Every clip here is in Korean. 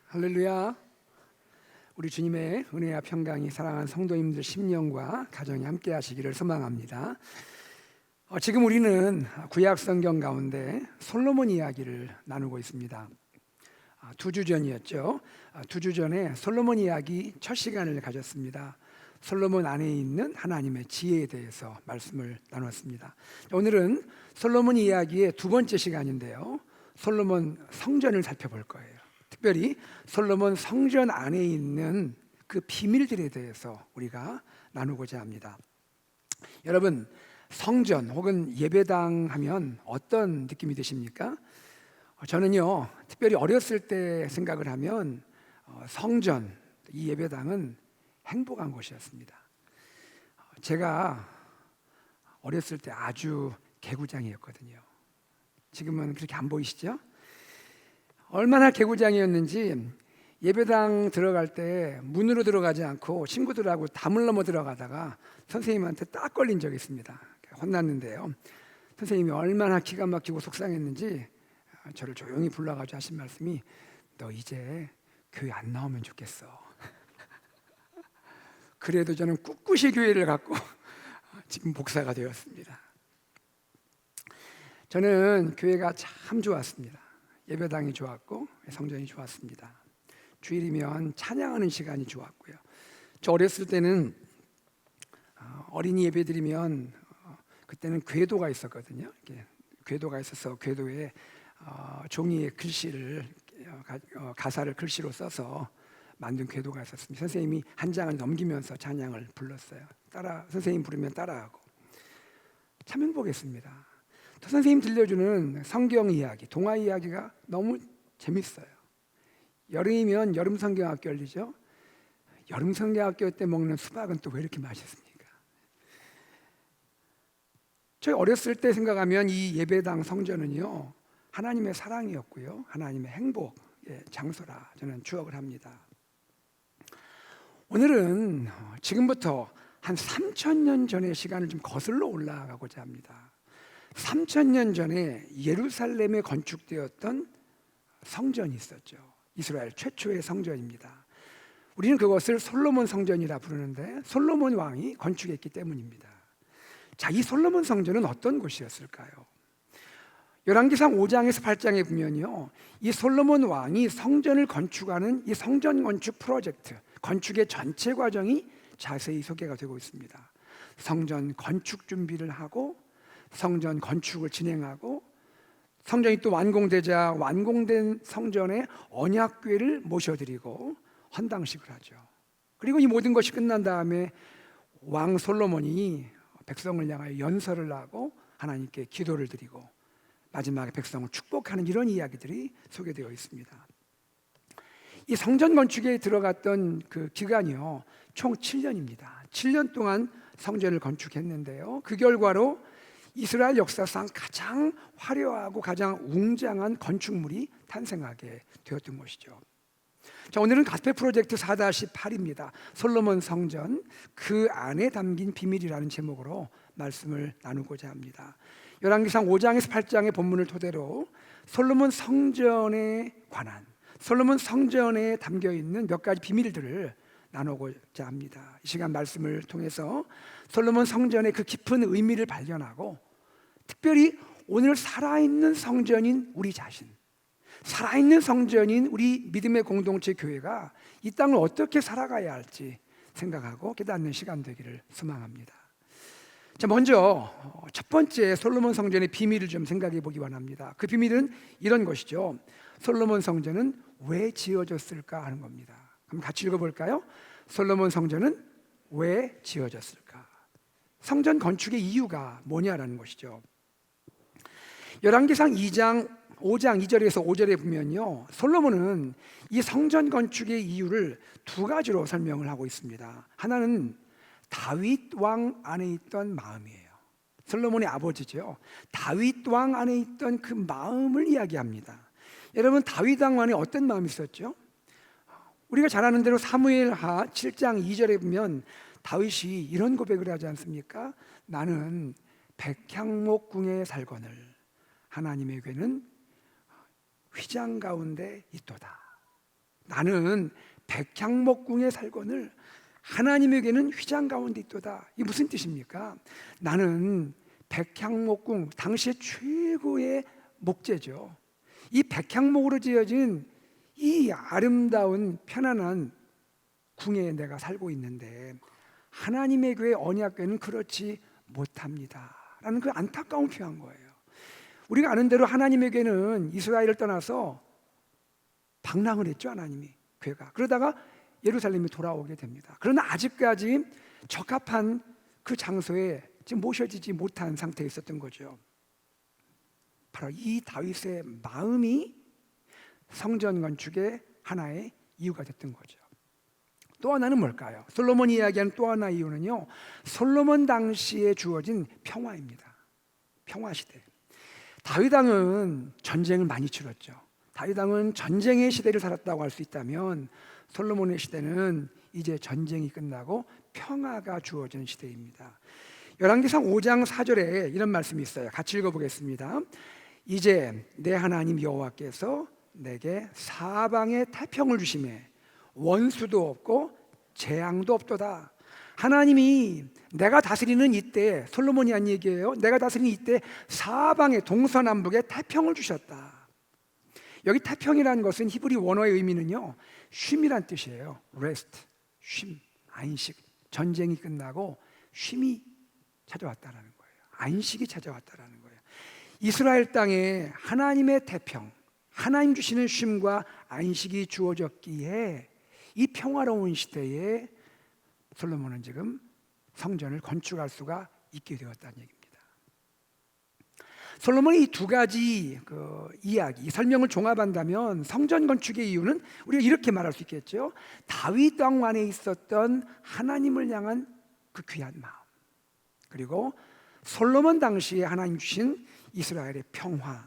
할렐루야. 우리 주님의 은혜와 평강이 사랑하는 성도님들 심령과 가정이 함께 하시기를 소망합니다. 지금 우리는 구약 성경 가운데 솔로몬 이야기를 나누고 있습니다. 2주 전이었죠. 2주 전에 솔로몬 이야기 첫 시간을 가졌습니다. 솔로몬 안에 있는 하나님의 지혜에 대해서 말씀을 나눴습니다. 오늘은 솔로몬 이야기의 두 번째 시간인데요, 솔로몬 성전을 살펴볼 거예요. 특별히 솔로몬 성전 안에 있는 그 비밀들에 대해서 우리가 나누고자 합니다. 여러분, 성전 혹은 예배당 하면 어떤 느낌이 드십니까? 저는요, 특별히 어렸을 때 생각을 하면 성전, 이 예배당은 행복한 곳이었습니다. 제가 어렸을 때 아주 개구장이었거든요. 지금은 그렇게 안 보이시죠? 얼마나 개구장이었는지 예배당 들어갈 때 문으로 들어가지 않고 친구들하고 담을 넘어 들어가다가 선생님한테 딱 걸린 적이 있습니다. 혼났는데요, 선생님이 얼마나 기가 막히고 속상했는지 저를 조용히 불러가지고 하신 말씀이, 너 이제 교회 안 나오면 좋겠어. 그래도 저는 꿋꿋이 교회를 갔고 지금 목사가 되었습니다. 저는 교회가 참 좋았습니다. 예배당이 좋았고 성전이 좋았습니다. 주일이면 찬양하는 시간이 좋았고요. 저 어렸을 때는 어린이 예배 드리면 그때는 궤도가 있었거든요. 궤도가 있어서 궤도에 종이에 글씨를 가사를 글씨로 써서 만든 궤도가 있었습니다. 선생님이 한 장을 넘기면서 찬양을 불렀어요. 선생님 부르면 따라하고 참 행복했습니다. 또 선생님 들려주는 성경 이야기, 동화 이야기가 너무 재밌어요. 여름이면 여름 성경학교 열리죠. 여름 성경학교 때 먹는 수박은 또 왜 이렇게 맛있습니까? 저희 어렸을 때 생각하면 이 예배당 성전은요, 하나님의 사랑이었고요, 하나님의 행복의 장소라 저는 추억을 합니다. 오늘은 지금부터 한 3,000년 전의 시간을 좀 거슬러 올라가고자 합니다. 3,000년 전에 예루살렘에 건축되었던 성전이 있었죠. 이스라엘 최초의 성전입니다. 우리는 그것을 솔로몬 성전이라 부르는데 솔로몬 왕이 건축했기 때문입니다. 자, 이 솔로몬 성전은 어떤 곳이었을까요? 열왕기상 5장에서 8장에 보면요, 이 솔로몬 왕이 성전을 건축하는 이 성전 건축 프로젝트, 건축의 전체 과정이 자세히 소개가 되고 있습니다. 성전 건축 준비를 하고 성전 건축을 진행하고 성전이 또 완공되자 완공된 성전에 언약궤를 모셔드리고 헌당식을 하죠. 그리고 이 모든 것이 끝난 다음에 왕 솔로몬이 백성을 향하여 연설을 하고 하나님께 기도를 드리고 마지막에 백성을 축복하는 이런 이야기들이 소개되어 있습니다. 이 성전 건축에 들어갔던 그 기간이요, 총 7년입니다. 7년 동안 성전을 건축했는데요, 그 결과로 이스라엘 역사상 가장 화려하고 가장 웅장한 건축물이 탄생하게 되었던 것이죠. 자, 오늘은 가스펠 프로젝트 4-8입니다. 솔로몬 성전, 그 안에 담긴 비밀이라는 제목으로 말씀을 나누고자 합니다. 열왕기상 5장에서 8장의 본문을 토대로 솔로몬 성전에 관한, 솔로몬 성전에 담겨있는 몇 가지 비밀들을 나누고자 합니다. 이 시간 말씀을 통해서 솔로몬 성전의 그 깊은 의미를 발견하고, 특별히 오늘 살아있는 성전인 우리 자신, 살아있는 성전인 우리 믿음의 공동체 교회가 이 땅을 어떻게 살아가야 할지 생각하고 깨닫는 시간 되기를 소망합니다. 자, 먼저 첫 번째 솔로몬 성전의 비밀을 좀 생각해 보기 원합니다. 그 비밀은 이런 것이죠. 솔로몬 성전은 왜 지어졌을까 하는 겁니다. 그럼 같이 읽어볼까요? 솔로몬 성전은 왜 지어졌을까? 성전 건축의 이유가 뭐냐라는 것이죠. 열왕기상 5장 2절에서 5절에 보면요, 솔로몬은 이 성전 건축의 이유를 두 가지로 설명을 하고 있습니다. 하나는 다윗 왕 안에 있던 마음이에요. 솔로몬의 아버지죠. 다윗 왕 안에 있던 그 마음을 이야기합니다. 여러분, 다윗 왕 안에 어떤 마음이 있었죠? 우리가 잘 아는 대로 사무엘하 7장 2절에 보면 다윗이 이런 고백을 하지 않습니까? 나는 백향목궁에 살거늘 하나님의 궤는 휘장 가운데 있도다. 나는 백향목궁에 살거늘 하나님에게는 휘장 가운데 있도다. 이게 무슨 뜻입니까? 나는 백향목궁, 당시의 최고의 목재죠. 이 백향목으로 지어진 이 아름다운 편안한 궁에 내가 살고 있는데 하나님의 교회 언약궤는 그렇지 못합니다 라는 그 안타까운 표현 거예요. 우리가 아는 대로 하나님의 교회는 이스라엘을 떠나서 방랑을 했죠. 하나님이 교회가. 그러다가 예루살렘에 돌아오게 됩니다. 그러나 아직까지 적합한 그 장소에 지금 모셔지지 못한 상태에 있었던 거죠. 바로 이 다윗의 마음이 성전 건축의 하나의 이유가 됐던 거죠. 또 하나는 뭘까요? 솔로몬이 이야기하는 또 하나의 이유는요, 솔로몬 당시에 주어진 평화입니다. 평화 시대. 다윗 왕은 전쟁을 많이 치렀죠. 다윗 왕은 전쟁의 시대를 살았다고 할 수 있다면 솔로몬의 시대는 이제 전쟁이 끝나고 평화가 주어진 시대입니다. 열왕기상 5장 4절에 이런 말씀이 있어요. 같이 읽어보겠습니다. 이제 내 하나님 여호와께서 내게 사방에 태평을 주시매 원수도 없고 재앙도 없도다. 하나님이 내가 다스리는 이때, 솔로몬이 한 얘기예요. 내가 다스리는 이때 사방에 동서남북에 태평을 주셨다. 여기 태평이라는 것은 히브리 원어의 의미는요, 쉼이란 뜻이에요. rest, 쉼, 안식. 전쟁이 끝나고 쉼이 찾아왔다라는 거예요. 안식이 찾아왔다라는 거예요. 이스라엘 땅에 하나님의 태평, 하나님 주시는 쉼과 안식이 주어졌기에 이 평화로운 시대에 솔로몬은 지금 성전을 건축할 수가 있게 되었다는 얘기입니다. 솔로몬의 이 두 가지 이야기, 설명을 종합한다면 성전 건축의 이유는 우리가 이렇게 말할 수 있겠죠. 다윗 왕 안에 있었던 하나님을 향한 그 귀한 마음, 그리고 솔로몬 당시에 하나님 주신 이스라엘의 평화,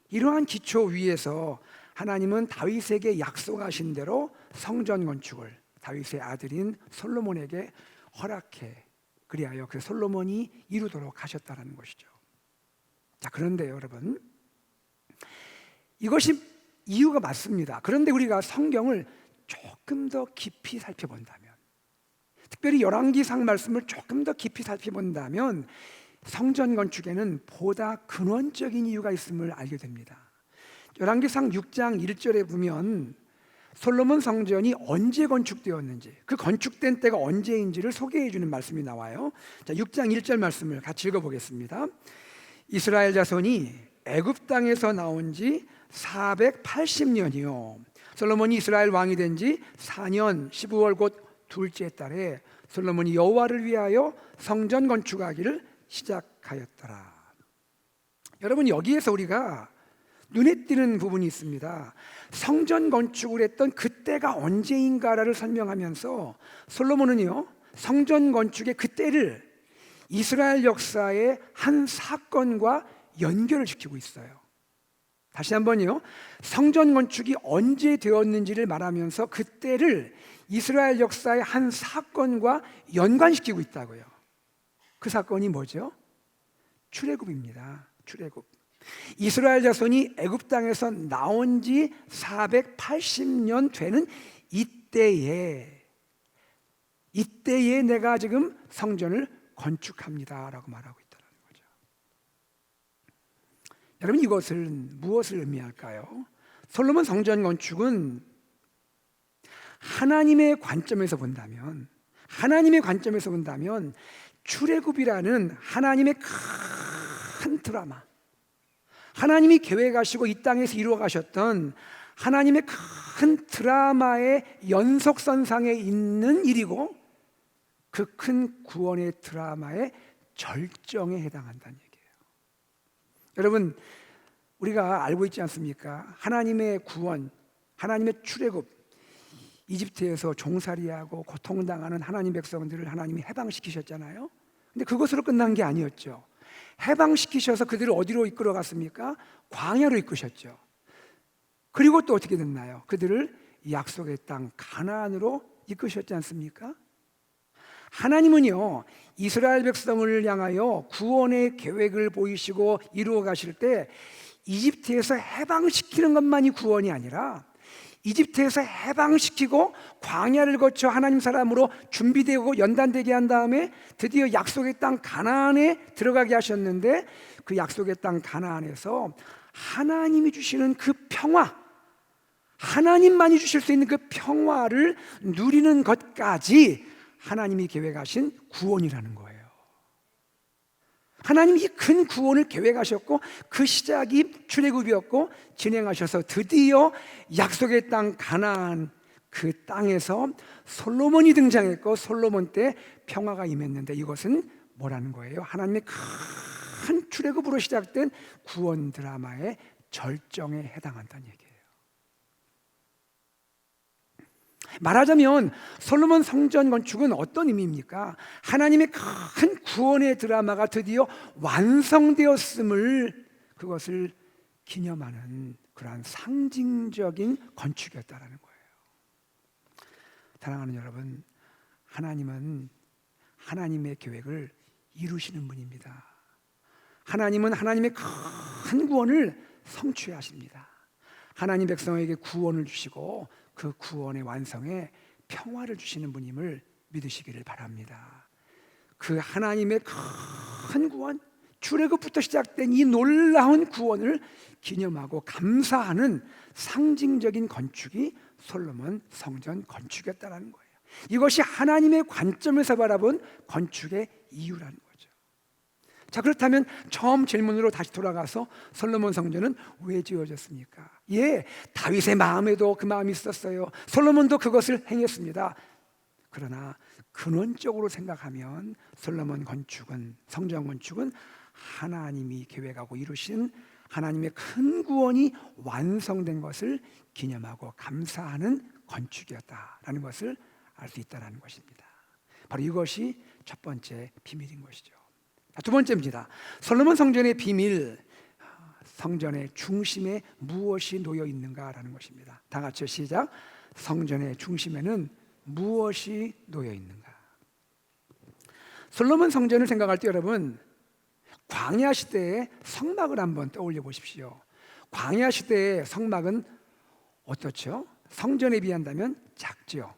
이러한 기초 위에서 하나님은 다윗에게 약속하신 대로 성전 건축을 다윗의 아들인 솔로몬에게 허락해 그리하여 그 솔로몬이 이루도록 하셨다는 것이죠. 자, 그런데 여러분, 이것이 이유가 맞습니다. 그런데 우리가 성경을 조금 더 깊이 살펴본다면, 특별히 열왕기상 말씀을 조금 더 깊이 살펴본다면 성전 건축에는 보다 근원적인 이유가 있음을 알게 됩니다. 열왕기상 6장 1절에 보면 솔로몬 성전이 언제 건축되었는지, 그 건축된 때가 언제인지를 소개해 주는 말씀이 나와요. 자, 6장 1절 말씀을 같이 읽어보겠습니다. 이스라엘 자손이 애굽 땅에서 나온 지 480년이요 솔로몬이 이스라엘 왕이 된 지 4년 15월 곧 둘째 달에 솔로몬이 여호와를 위하여 성전 건축하기를 시작하였더라. 여러분, 여기에서 우리가 눈에 띄는 부분이 있습니다. 성전 건축을 했던 그때가 언제인가를 설명하면서 솔로몬은요, 성전 건축의 그때를 이스라엘 역사의 한 사건과 연결을 시키고 있어요. 다시 한번요, 성전 건축이 언제 되었는지를 말하면서 그때를 이스라엘 역사의 한 사건과 연관시키고 있다고요. 그 사건이 뭐죠? 출애굽입니다. 출애굽. 이스라엘 자손이 애굽 땅에서 나온 지 480년 되는 이때에 내가 지금 성전을 건축합니다라고 말하고 있다는 거죠. 여러분, 이것은 무엇을 의미할까요? 솔로몬 성전 건축은 하나님의 관점에서 본다면 출애굽이라는 하나님의 큰 드라마, 하나님이 계획하시고 이 땅에서 이루어 가셨던 하나님의 큰 드라마의 연속선상에 있는 일이고, 그 큰 구원의 드라마의 절정에 해당한다는 얘기예요. 여러분, 우리가 알고 있지 않습니까? 하나님의 구원, 하나님의 출애굽, 이집트에서 종살이하고 고통당하는 하나님 백성들을 하나님이 해방시키셨잖아요. 근데 그것으로 끝난 게 아니었죠. 해방시키셔서 그들을 어디로 이끌어 갔습니까? 광야로 이끄셨죠. 그리고 또 어떻게 됐나요? 그들을 약속의 땅 가나안으로 이끄셨지 않습니까? 하나님은요, 이스라엘 백성을 향하여 구원의 계획을 보이시고 이루어 가실 때 이집트에서 해방시키는 것만이 구원이 아니라 이집트에서 해방시키고 광야를 거쳐 하나님 사람으로 준비되고 연단되게 한 다음에 드디어 약속의 땅 가나안에 들어가게 하셨는데, 그 약속의 땅 가나안에서 하나님이 주시는 그 평화, 하나님만이 주실 수 있는 그 평화를 누리는 것까지 하나님이 계획하신 구원이라는 거예요. 하나님이 이 큰 구원을 계획하셨고 그 시작이 출애굽이었고, 진행하셔서 드디어 약속의 땅 가나안 그 땅에서 솔로몬이 등장했고, 솔로몬 때 평화가 임했는데, 이것은 뭐라는 거예요? 하나님의 큰 출애굽으로 시작된 구원 드라마의 절정에 해당한다는 얘기예요. 말하자면 솔로몬 성전 건축은 어떤 의미입니까? 하나님의 큰 구원의 드라마가 드디어 완성되었음을, 그것을 기념하는 그러한 상징적인 건축이었다라는 거예요. 사랑하는 여러분, 하나님은 하나님의 계획을 이루시는 분입니다. 하나님은 하나님의 큰 구원을 성취하십니다. 하나님 백성에게 구원을 주시고 그 구원의 완성에 평화를 주시는 분임을 믿으시기를 바랍니다. 그 하나님의 큰 구원, 출애굽부터 시작된 이 놀라운 구원을 기념하고 감사하는 상징적인 건축이 솔로몬 성전 건축이었다는 거예요. 이것이 하나님의 관점에서 바라본 건축의 이유라는 거죠. 자, 그렇다면 처음 질문으로 다시 돌아가서 솔로몬 성전은 왜 지어졌습니까? 예, 다윗의 마음에도 그 마음이 있었어요. 솔로몬도 그것을 행했습니다. 그러나 근원적으로 생각하면 솔로몬 건축은, 성전 건축은 하나님이 계획하고 이루신 하나님의 큰 구원이 완성된 것을 기념하고 감사하는 건축이었다라는 것을 알 수 있다는 것입니다. 바로 이것이 첫 번째 비밀인 것이죠. 두 번째입니다. 솔로몬 성전의 비밀, 성전의 중심에 무엇이 놓여 있는가라는 것입니다. 다 같이 시작. 성전의 중심에는 무엇이 놓여 있는가? 솔로몬 성전을 생각할 때 여러분, 광야 시대의 성막을 한번 떠올려 보십시오. 광야 시대의 성막은 어떻죠? 성전에 비한다면 작죠.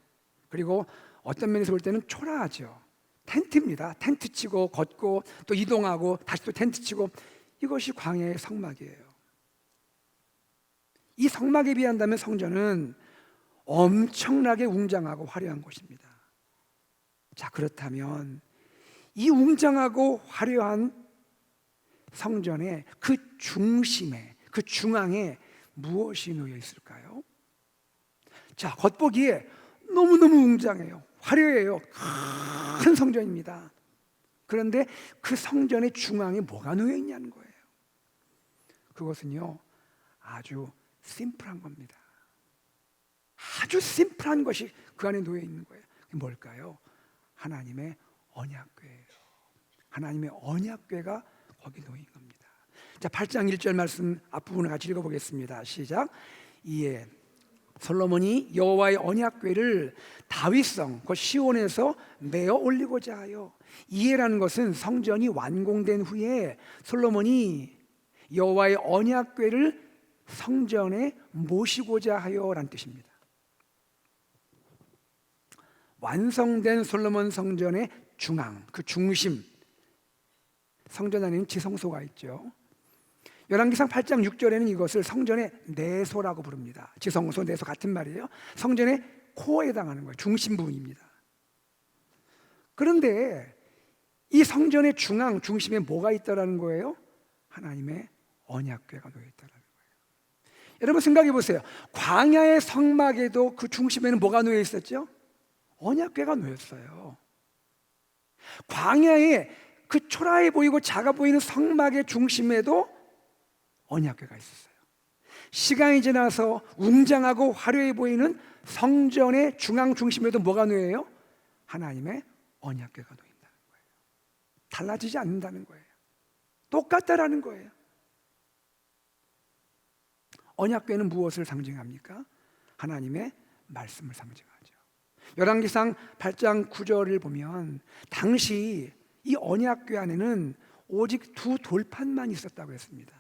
그리고 어떤 면에서 볼 때는 초라하죠. 텐트입니다. 텐트 치고 걷고 또 이동하고 다시 또 텐트 치고, 이것이 광야의 성막이에요. 이 성막에 비한다면 성전은 엄청나게 웅장하고 화려한 곳입니다. 자, 그렇다면 이 웅장하고 화려한 성전의 그 중심에, 그 중앙에 무엇이 놓여 있을까요? 자, 겉보기에 너무너무 웅장해요. 화려해요. 큰 성전입니다. 그런데 그 성전의 중앙에 뭐가 놓여 있냐는 거예요. 그것은요, 아주 심플한 겁니다. 아주 심플한 것이 그 안에 놓여 있는 거예요. 그게 뭘까요? 하나님의 언약궤예요. 하나님의 언약궤가 거기 놓인 겁니다. 자, 8장 1절 말씀 앞부분을 같이 읽어보겠습니다. 시작. 이에 솔로몬이 여호와의 언약궤를 다윗성 그 시온에서 메어 올리고자 하여, 이해라는 것은 성전이 완공된 후에 솔로몬이 여호와의 언약궤를 성전에 모시고자 하여라는 뜻입니다. 완성된 솔로몬 성전의 중앙, 그 중심, 성전 안에는 지성소가 있죠. 열왕기상 8장 6절에는 이것을 성전의 내소라고 부릅니다. 지성소, 내소 같은 말이에요. 성전의 코어에 해당하는 거예요. 중심 부분입니다. 그런데 이 성전의 중앙, 중심에 뭐가 있다라는 거예요? 하나님의 언약궤가 놓여 있다라는 거예요. 여러분 생각해 보세요. 광야의 성막에도 그 중심에는 뭐가 놓여 있었죠? 언약궤가 놓였어요. 광야에 그 초라해 보이고 작아 보이는 성막의 중심에도 언약궤가 있었어요. 시간이 지나서 웅장하고 화려해 보이는 성전의 중앙 중심에도 뭐가 놓여요? 하나님의 언약궤가 놓인다는 거예요. 달라지지 않는다는 거예요. 똑같다라는 거예요. 언약궤는 무엇을 상징합니까? 하나님의 말씀을 상징하죠. 열왕기상 8장 9절을 보면 당시 이 언약궤 안에는 오직 두 돌판만 있었다고 했습니다.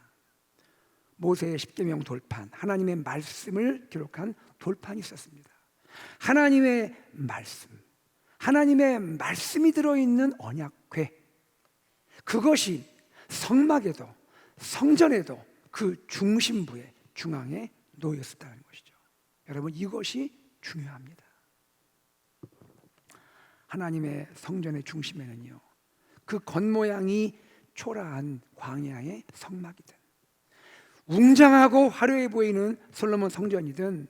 모세의 십계명 돌판, 하나님의 말씀을 기록한 돌판이 있었습니다. 하나님의 말씀이 들어있는 언약궤, 그것이 성막에도 성전에도 그 중심부에 중앙에 놓였었다는 것이죠. 여러분, 이것이 중요합니다. 하나님의 성전의 중심에는요, 그 겉모양이 초라한 광야의 성막이든 웅장하고 화려해 보이는 솔로몬 성전이든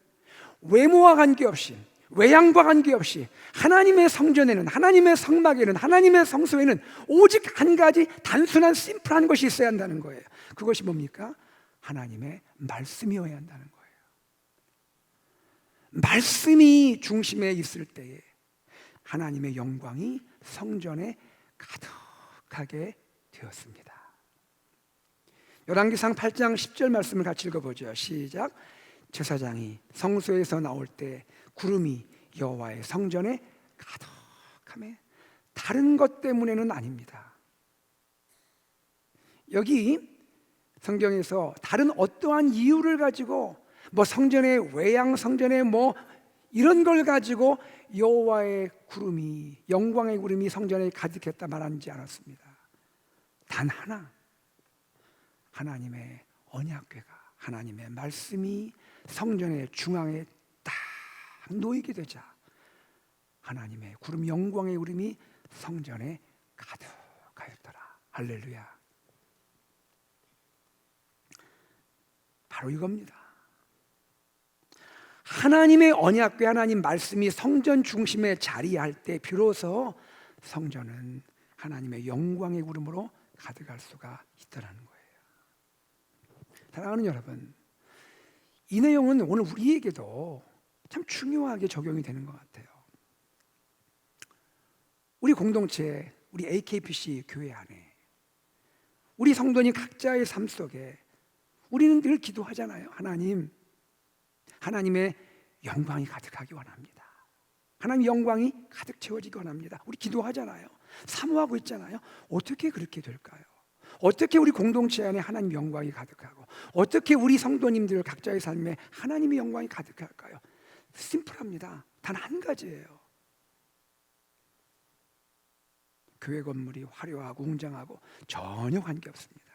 외모와 관계없이, 외양과 관계없이 하나님의 성전에는, 하나님의 성막에는, 하나님의 성소에는 오직 한 가지 단순한 심플한 것이 있어야 한다는 거예요. 그것이 뭡니까? 하나님의 말씀이어야 한다는 거예요. 말씀이 중심에 있을 때에 하나님의 영광이 성전에 가득하게 되었습니다. 열왕기상 8장 10절 말씀을 같이 읽어보죠. 시작. 제사장이 성소에서 나올 때 구름이 여호와의 성전에 가득하며 다른 것 때문에는 아닙니다. 여기 성경에서 다른 어떠한 이유를 가지고 뭐 성전의 외양, 성전의 뭐 이런 걸 가지고 여호와의 구름이, 영광의 구름이 성전에 가득했다 말하지 않았습니다. 단 하나, 하나님의 언약궤가, 하나님의 말씀이 성전의 중앙에 딱 놓이게 되자 하나님의 구름, 영광의 구름이 성전에 가득하였더라. 할렐루야. 바로 이겁니다. 하나님의 언약궤, 하나님 말씀이 성전 중심에 자리할 때 비로소 성전은 하나님의 영광의 구름으로 가득할 수가 있다는 거예요. 사랑하는 여러분, 이 내용은 오늘 우리에게도 참 중요하게 적용이 되는 것 같아요. 우리 공동체, 우리 AKPC 교회 안에 우리 성도님 각자의 삶 속에 우리는 늘 기도하잖아요. 하나님, 하나님의 영광이 가득하기 원합니다. 하나님의 영광이 가득 채워지기 원합니다. 우리 기도하잖아요. 사모하고 있잖아요. 어떻게 그렇게 될까요? 어떻게 우리 공동체 안에 하나님의 영광이 가득하고 어떻게 우리 성도님들 각자의 삶에 하나님의 영광이 가득할까요? 심플합니다. 단 한 가지예요. 교회 건물이 화려하고 웅장하고 전혀 관계없습니다.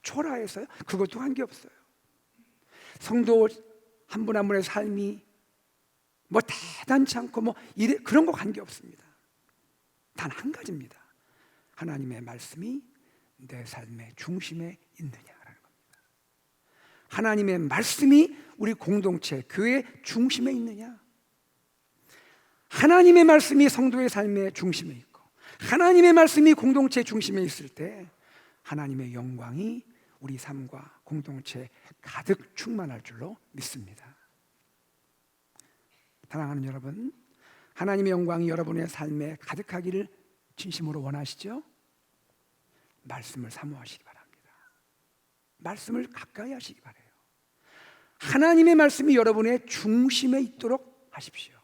초라해서요? 그것도 관계없어요. 성도 한 분 한 분의 삶이 뭐 대단치 않고 뭐 그런 거 관계없습니다. 단 한 가지입니다. 하나님의 말씀이 내 삶의 중심에 있느냐라는 겁니다. 하나님의 말씀이 우리 공동체, 교회 중심에 있느냐? 하나님의 말씀이 성도의 삶의 중심에 있고 하나님의 말씀이 공동체 중심에 있을 때 하나님의 영광이 우리 삶과 공동체에 가득 충만할 줄로 믿습니다. 사랑하는 여러분, 하나님의 영광이 여러분의 삶에 가득하기를 진심으로 원하시죠? 말씀을 사모하시기 바랍니다. 말씀을 가까이 하시기 바라요. 하나님의 말씀이 여러분의 중심에 있도록 하십시오.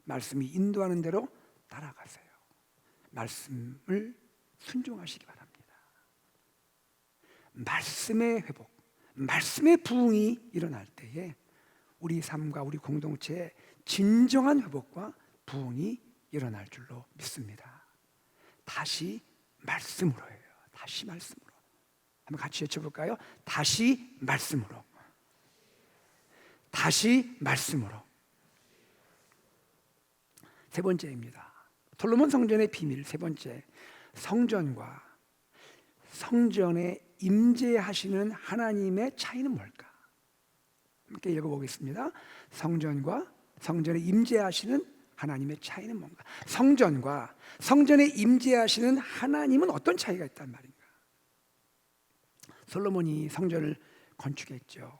말씀이 인도하는 대로 따라가세요. 말씀을 순종하시기 바랍니다. 말씀의 회복, 말씀의 부흥이 일어날 때에 우리 삶과 우리 공동체에 진정한 회복과 부흥이 일어날 줄로 믿습니다. 다시 말씀으로예요. 다시 말씀으로. 한번 같이 외쳐볼까요? 다시 말씀으로. 다시 말씀으로. 세 번째입니다. 솔로몬 성전의 비밀 세 번째, 성전과 성전에 임재하시는 하나님의 차이는 뭘까? 함께 읽어보겠습니다. 성전과 성전에 임재하시는 하나님의 차이는 뭔가? 성전과 성전에 임재하시는 하나님은 어떤 차이가 있단 말인가? 솔로몬이 성전을 건축했죠.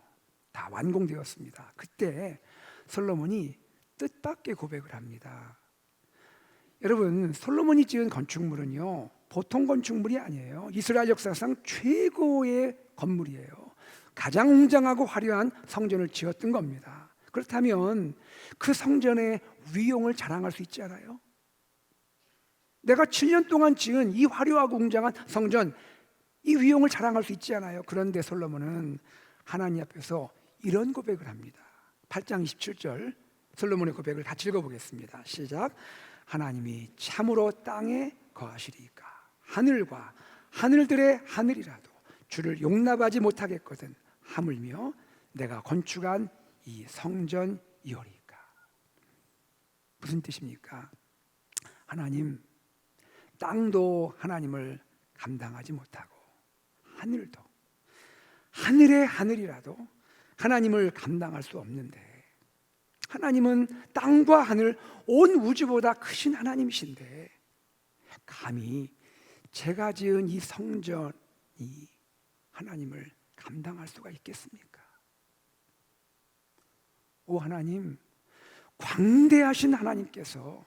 다 완공되었습니다. 그때 솔로몬이 뜻밖의 고백을 합니다. 여러분, 솔로몬이 지은 건축물은요, 보통 건축물이 아니에요. 이스라엘 역사상 최고의 건물이에요. 가장 웅장하고 화려한 성전을 지었던 겁니다. 그렇다면 그 성전의 위용을 자랑할 수 있지 않아요? 내가 7년 동안 지은 이 화려하고 웅장한 성전, 이 위용을 자랑할 수 있지 않아요? 그런데 솔로몬은 하나님 앞에서 이런 고백을 합니다. 8장 27절 솔로몬의 고백을 같이 읽어보겠습니다. 시작. 하나님이 참으로 땅에 거하시리이까 하늘과 하늘들의 하늘이라도 주를 용납하지 못하겠거든 하물며 내가 건축한 이 성전이오리이까. 무슨 뜻입니까? 하나님, 땅도 하나님을 감당하지 못하고 하늘도, 하늘의 하늘이라도 하나님을 감당할 수 없는데, 하나님은 땅과 하늘 온 우주보다 크신 하나님이신데 감히 제가 지은 이 성전이 하나님을 감당할 수가 있겠습니까? 오 하나님, 광대하신 하나님께서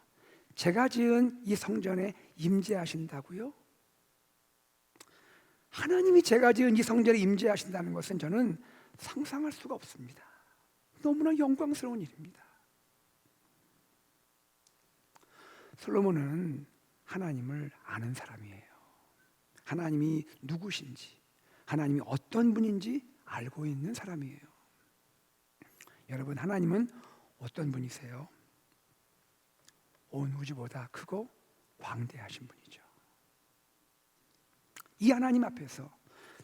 제가 지은 이 성전에 임재하신다고요? 하나님이 제가 지은 이 성전에 임재하신다는 것은 저는 상상할 수가 없습니다. 너무나 영광스러운 일입니다. 솔로몬은 하나님을 아는 사람이에요. 하나님이 누구신지, 하나님이 어떤 분인지 알고 있는 사람이에요. 여러분, 하나님은 어떤 분이세요? 온 우주보다 크고 광대하신 분이죠. 이 하나님 앞에서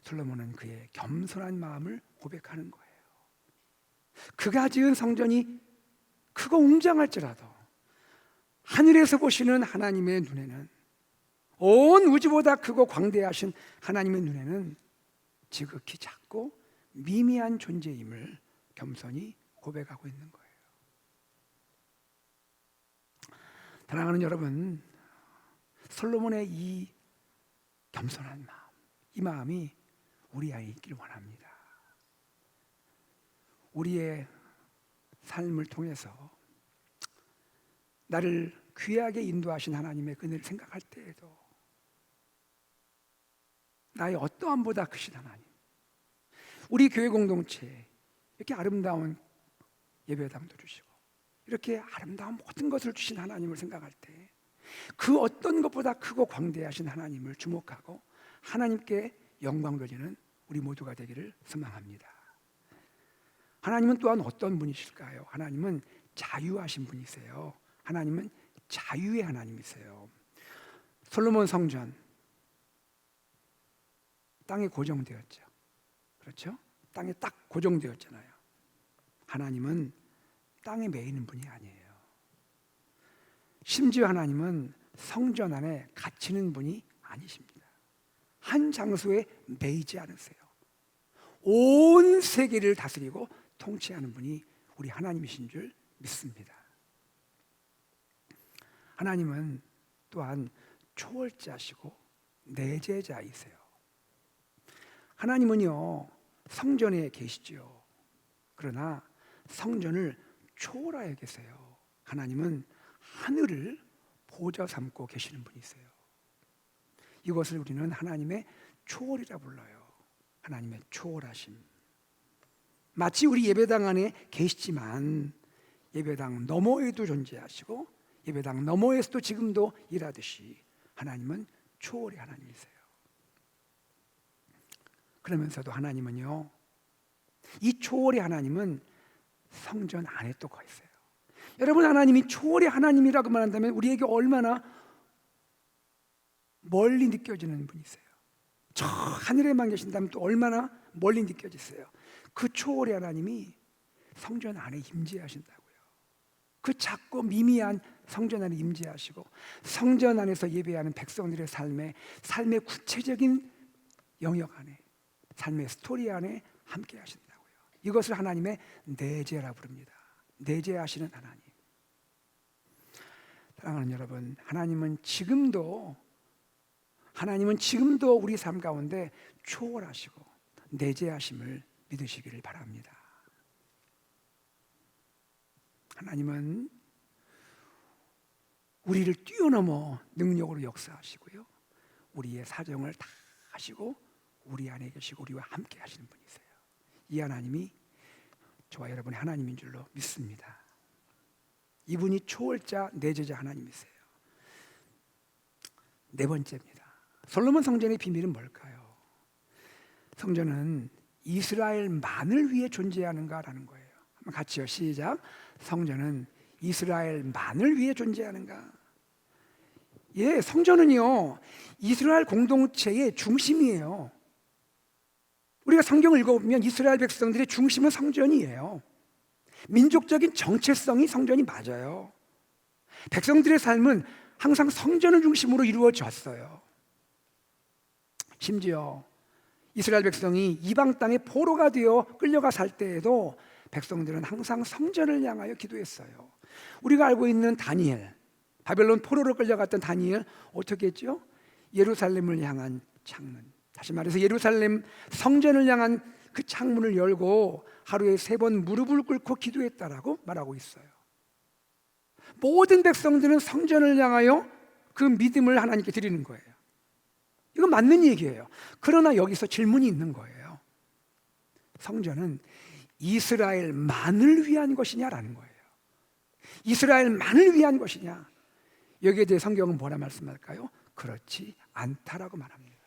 솔로몬은 그의 겸손한 마음을 고백하는 거예요. 그가 지은 성전이 크고 웅장할지라도 하늘에서 보시는 하나님의 눈에는, 온 우주보다 크고 광대하신 하나님의 눈에는 지극히 작고 미미한 존재임을 겸손히 고백하고 있는 거예요. 사랑하는 여러분, 솔로몬의 이 겸손한 마음, 이 마음이 우리 안에 있길 원합니다. 우리의 삶을 통해서 나를 귀하게 인도하신 하나님의 그늘을 생각할 때에도 나의 어떠함보다 크신 하나님, 우리 교회 공동체에 이렇게 아름다운 예배당도 주시고 이렇게 아름다운 모든 것을 주신 하나님을 생각할 때 그 어떤 것보다 크고 광대하신 하나님을 주목하고 하나님께 영광 돌리는 우리 모두가 되기를 소망합니다. 하나님은 또한 어떤 분이실까요? 하나님은 자유하신 분이세요. 하나님은 자유의 하나님이세요. 솔로몬 성전 땅에 고정되었죠. 그렇죠? 땅에 딱 고정되었잖아요. 하나님은 땅에 매이는 분이 아니에요. 심지어 하나님은 성전 안에 갇히는 분이 아니십니다. 한 장소에 매이지 않으세요. 온 세계를 다스리고 통치하는 분이 우리 하나님이신 줄 믿습니다. 하나님은 또한 초월자시고 내재자이세요. 하나님은요, 성전에 계시죠. 그러나 성전을 초월하여 계세요. 하나님은 하늘을 보좌 삼고 계시는 분이세요. 이것을 우리는 하나님의 초월이라 불러요. 하나님의 초월하심. 마치 우리 예배당 안에 계시지만 예배당 너머에도 존재하시고 예배당 너머에서도 지금도 일하듯이 하나님은 초월의 하나님이세요. 그러면서도 하나님은요, 이 초월의 하나님은 성전 안에 또 거 있어요. 여러분, 하나님이 초월의 하나님이라고만 한다면 우리에게 얼마나 멀리 느껴지는 분이세요. 저 하늘에만 계신다면 또 얼마나 멀리 느껴지세요. 그 초월의 하나님이 성전 안에 임재하신다고요. 그 작고 미미한 성전 안에 임재하시고 성전 안에서 예배하는 백성들의 삶의 구체적인 영역 안에, 삶의 스토리 안에 함께 하신다고요. 이것을 하나님의 내재라고 부릅니다. 내재하시는 하나님. 사랑하는 여러분, 하나님은 지금도 우리 삶 가운데 초월하시고 내재하심을 믿으시기를 바랍니다. 하나님은 우리를 뛰어넘어 능력으로 역사하시고요, 우리의 사정을 다 하시고 우리 안에 계시고 우리와 함께 하시는 분이세요. 이 하나님이 저와 여러분의 하나님인 줄로 믿습니다. 이분이 초월자, 내재자 하나님이세요. 네 번째입니다. 솔로몬 성전의 비밀은 뭘까요? 성전은 이스라엘만을 위해 존재하는가라는 거예요. 한번 같이요. 시작. 성전은 이스라엘만을 위해 존재하는가? 예, 성전은요 이스라엘 공동체의 중심이에요. 우리가 성경을 읽어보면 이스라엘 백성들의 중심은 성전이에요. 민족적인 정체성이 성전이 맞아요. 백성들의 삶은 항상 성전을 중심으로 이루어졌어요. 심지어 이스라엘 백성이 이방 땅에 포로가 되어 끌려가 살 때에도 백성들은 항상 성전을 향하여 기도했어요. 우리가 알고 있는 다니엘, 바벨론 포로로 끌려갔던 다니엘 어떻게 했죠? 예루살렘을 향한 창문, 다시 말해서 예루살렘 성전을 향한 그 창문을 열고 하루에 3번 무릎을 꿇고 기도했다라고 말하고 있어요. 모든 백성들은 성전을 향하여 그 믿음을 하나님께 드리는 거예요. 이건 맞는 얘기예요. 그러나 여기서 질문이 있는 거예요. 성전은 이스라엘만을 위한 것이냐라는 거예요. 이스라엘만을 위한 것이냐? 여기에 대해 성경은 뭐라 말씀할까요? 그렇지 않다라고 말합니다.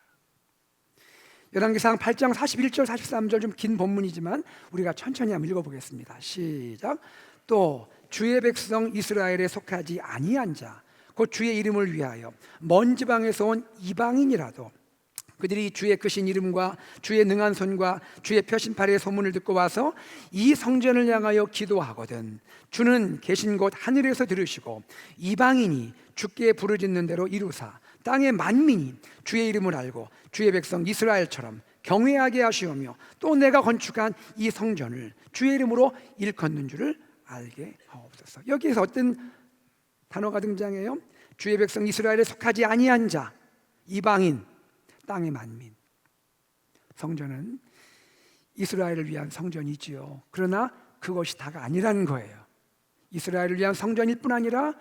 열왕기상 8장 41절 43절 좀 긴 본문이지만 우리가 천천히 한번 읽어보겠습니다. 시작. 또 주의 백성 이스라엘에 속하지 아니한 자 곧 주의 이름을 위하여 먼 지방에서 온 이방인이라도 그들이 주의 크신 이름과 주의 능한 손과 주의 펴신팔의 소문을 듣고 와서 이 성전을 향하여 기도하거든 주는 계신 곳 하늘에서 들으시고 이방인이 주께 부르짖는 대로 이루사 땅의 만민이 주의 이름을 알고 주의 백성 이스라엘처럼 경외하게 하시오며 또 내가 건축한 이 성전을 주의 이름으로 일컫는 줄을 알게 하옵소서. 여기에서 어떤 단어가 등장해요? 주의 백성 이스라엘에 속하지 아니한 자, 이방인, 땅의 만민. 성전은 이스라엘을 위한 성전이지요. 그러나 그것이 다가 아니라는 거예요. 이스라엘을 위한 성전일 뿐 아니라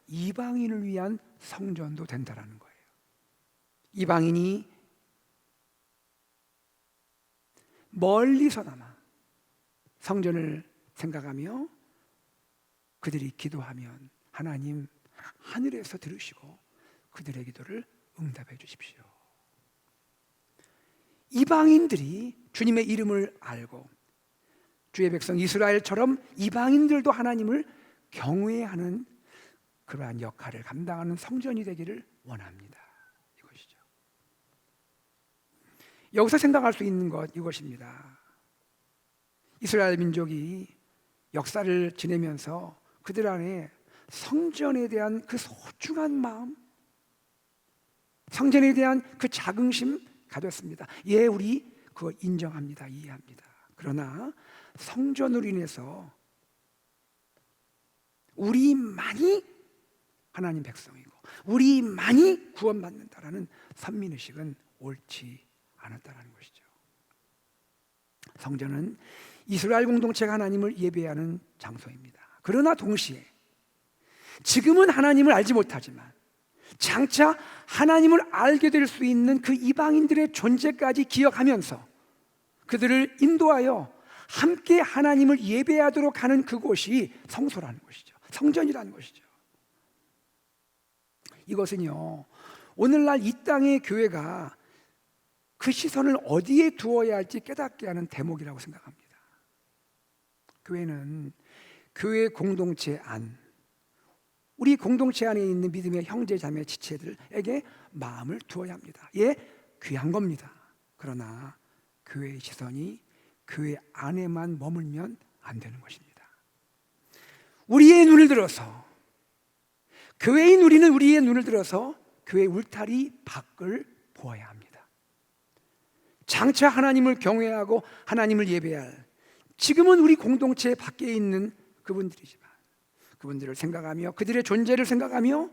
이방인을 위한 성전도 된다라는 거예요. 이방인이 멀리서나마 성전을 생각하며 그들이 기도하면 하나님 하늘에서 들으시고 그들의 기도를 응답해 주십시오. 이방인들이 주님의 이름을 알고 주의 백성 이스라엘처럼 이방인들도 하나님을 경외하는 그러한 역할을 감당하는 성전이 되기를 원합니다. 이것이죠. 여기서 생각할 수 있는 것 이것입니다. 이스라엘 민족이 역사를 지내면서 그들 안에 성전에 대한 그 소중한 마음, 성전에 대한 그 자긍심 가졌습니다. 예, 우리 그거 인정합니다. 이해합니다. 그러나 성전으로 인해서 우리만이 하나님 백성이고 우리만이 구원받는다라는 선민의식은 옳지 않았다는 것이죠. 성전은 이스라엘 공동체가 하나님을 예배하는 장소입니다. 그러나 동시에 지금은 하나님을 알지 못하지만 장차 하나님을 알게 될 수 있는 그 이방인들의 존재까지 기억하면서 그들을 인도하여 함께 하나님을 예배하도록 하는 그곳이 성소라는 것이죠. 성전이라는 것이죠. 이것은요, 오늘날 이 땅의 교회가 그 시선을 어디에 두어야 할지 깨닫게 하는 대목이라고 생각합니다. 교회는 교회 공동체 안, 우리 공동체 안에 있는 믿음의 형제 자매 지체들에게 마음을 두어야 합니다. 예, 귀한 겁니다. 그러나 교회의 시선이 교회 안에만 머물면 안 되는 것입니다. 우리의 눈을 들어서, 교회인 우리는 우리의 눈을 들어서 교회 울타리 밖을 보아야 합니다. 장차 하나님을 경외하고 하나님을 예배할, 지금은 우리 공동체 밖에 있는 그분들이지만 그분들을 생각하며 그들의 존재를 생각하며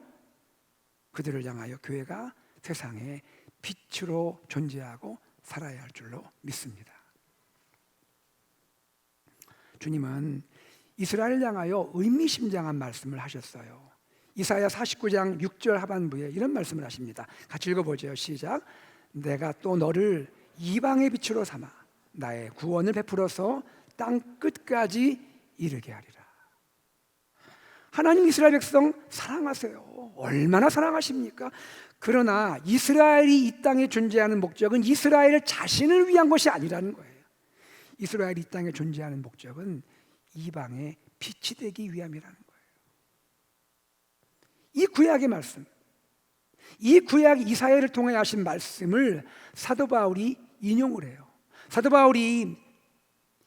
그들을 향하여 교회가 세상에 빛으로 존재하고 살아야 할 줄로 믿습니다. 주님은 이스라엘을 향하여 의미심장한 말씀을 하셨어요. 이사야 49장 6절 하반부에 이런 말씀을 하십니다. 같이 읽어보죠. 시작. 내가 또 너를 이방의 빛으로 삼아 나의 구원을 베풀어서 땅 끝까지 이르게 하리라. 하나님 이스라엘 백성 사랑하세요. 얼마나 사랑하십니까? 그러나 이스라엘이 이 땅에 존재하는 목적은 이스라엘 자신을 위한 것이 아니라는 거예요. 이스라엘이 이 땅에 존재하는 목적은 이방의 빛이 되기 위함이라는 거예요. 이 구약의 말씀, 이 구약 이사야를 통해 하신 말씀을 사도 바울이 인용을 해요. 사도 바울이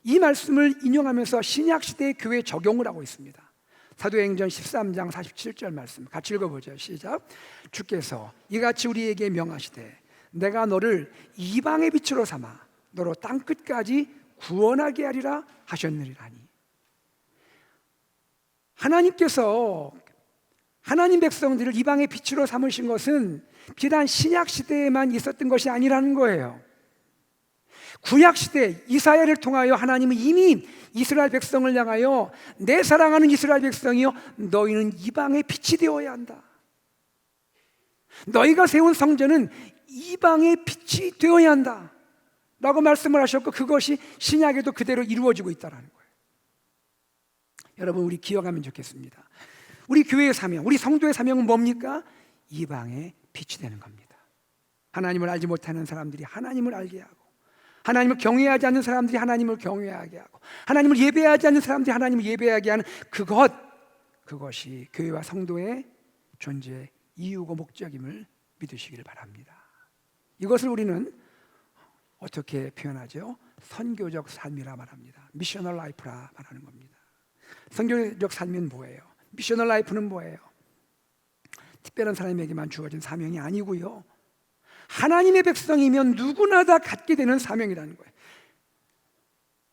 이 말씀을 인용하면서 신약시대의 교회에 적용을 하고 있습니다. 사도행전 13장 47절 말씀 같이 읽어보죠. 시작. 주께서 이같이 우리에게 명하시되 내가 너를 이방의 빛으로 삼아 너로 땅끝까지 구원하게 하리라 하셨느니라니. 하나님께서 하나님 백성들을 이방의 빛으로 삼으신 것은 비단 신약시대에만 있었던 것이 아니라는 거예요. 구약시대 이사야를 통하여 하나님은 이미 이스라엘 백성을 향하여 내 사랑하는 이스라엘 백성이여 너희는 이방의 빛이 되어야 한다. 너희가 세운 성전은 이방의 빛이 되어야 한다 라고 말씀을 하셨고, 그것이 신약에도 그대로 이루어지고 있다는 거예요. 여러분, 우리 기억하면 좋겠습니다. 우리 교회의 사명, 우리 성도의 사명은 뭡니까? 이방의 빛이 되는 겁니다. 하나님을 알지 못하는 사람들이 하나님을 알게 하고, 하나님을 경외하지 않는 사람들이 하나님을 경외하게 하고, 하나님을 예배하지 않는 사람들이 하나님을 예배하게 하는 그것이 교회와 성도의 존재 이유고 목적임을 믿으시기를 바랍니다. 이것을 우리는 어떻게 표현하죠? 선교적 삶이라 말합니다. 미셔널 라이프라 말하는 겁니다. 선교적 삶은 뭐예요? 미셔널 라이프는 뭐예요? 특별한 사람에게만 주어진 사명이 아니고요, 하나님의 백성이면 누구나 다 갖게 되는 사명이라는 거예요.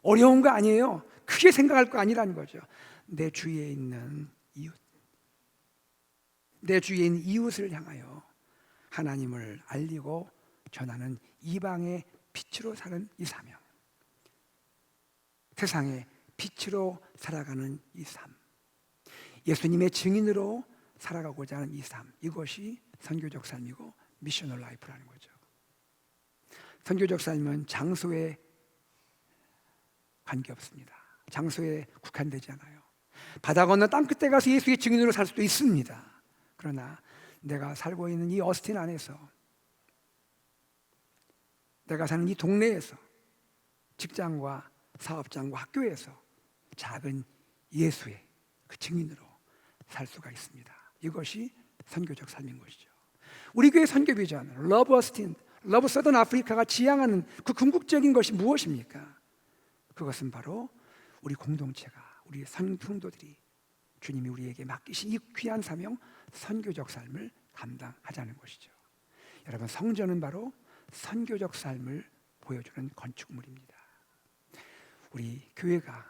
어려운 거 아니에요. 크게 생각할 거 아니라는 거죠. 내 주위에 있는 이웃, 내 주위에 있는 이웃을 향하여 하나님을 알리고 전하는 이방의 빛으로 사는 이 사명, 세상의 빛으로 살아가는 이 삶, 예수님의 증인으로 살아가고자 하는 이 삶, 이것이 선교적 삶이고 미셔널 라이프라는 거죠. 선교적 삶은 장소에 관계없습니다. 장소에 국한되지 않아요. 바다 건너 땅끝에 가서 예수의 증인으로 살 수도 있습니다. 그러나 내가 살고 있는 이 어스틴 안에서, 내가 사는 이 동네에서, 직장과 사업장과 학교에서 작은 예수의 그 증인으로 살 수가 있습니다. 이것이 선교적 삶인 것이죠. 우리 교회 선교 비전, 러브 어스틴, 러브 서던 아프리카가 지향하는 그 궁극적인 것이 무엇입니까? 그것은 바로 우리 공동체가, 우리 성도들이 주님이 우리에게 맡기신 이 귀한 사명, 선교적 삶을 감당하자는 것이죠. 여러분, 성전은 바로 선교적 삶을 보여주는 건축물입니다. 우리 교회가,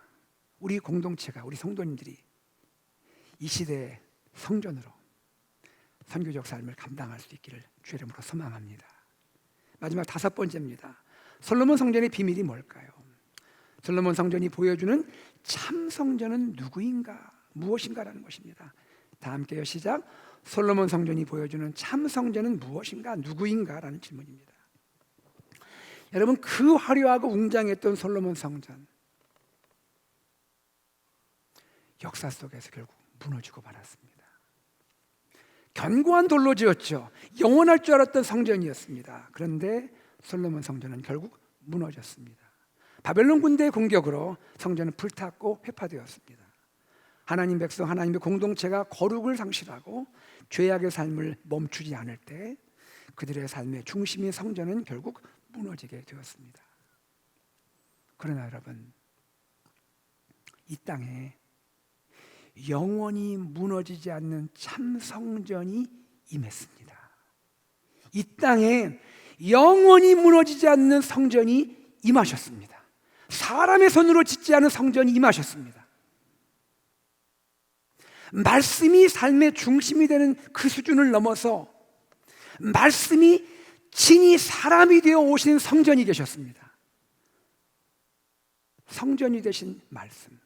우리 공동체가, 우리 성도님들이 이 시대의 성전으로 선교적 삶을 감당할 수 있기를 주의 이름으로 소망합니다. 마지막 5번째입니다. 솔로몬 성전의 비밀이 뭘까요? 솔로몬 성전이 보여주는 참 성전은 누구인가, 무엇인가라는 것입니다. 다 함께요. 시작. 솔로몬 성전이 보여주는 참 성전은 무엇인가, 누구인가라는 질문입니다. 여러분, 그 화려하고 웅장했던 솔로몬 성전, 역사 속에서 결국 무너지고 말았습니다. 견고한 돌로 지었죠. 영원할 줄 알았던 성전이었습니다. 그런데 솔로몬 성전은 결국 무너졌습니다. 바벨론 군대의 공격으로 성전은 불탔고 회파되었습니다. 하나님 백성, 하나님의 공동체가 거룩을 상실하고 죄악의 삶을 멈추지 않을 때 그들의 삶의 중심인 성전은 결국 무너지게 되었습니다. 그러나 여러분, 이 땅에 영원히 무너지지 않는 참 성전이 임했습니다. 이 땅에 영원히 무너지지 않는 성전이 임하셨습니다. 사람의 손으로 짓지 않은 성전이 임하셨습니다. 말씀이 삶의 중심이 되는 그 수준을 넘어서 말씀이 친히 사람이 되어 오신 성전이 계셨습니다. 성전이 되신 말씀,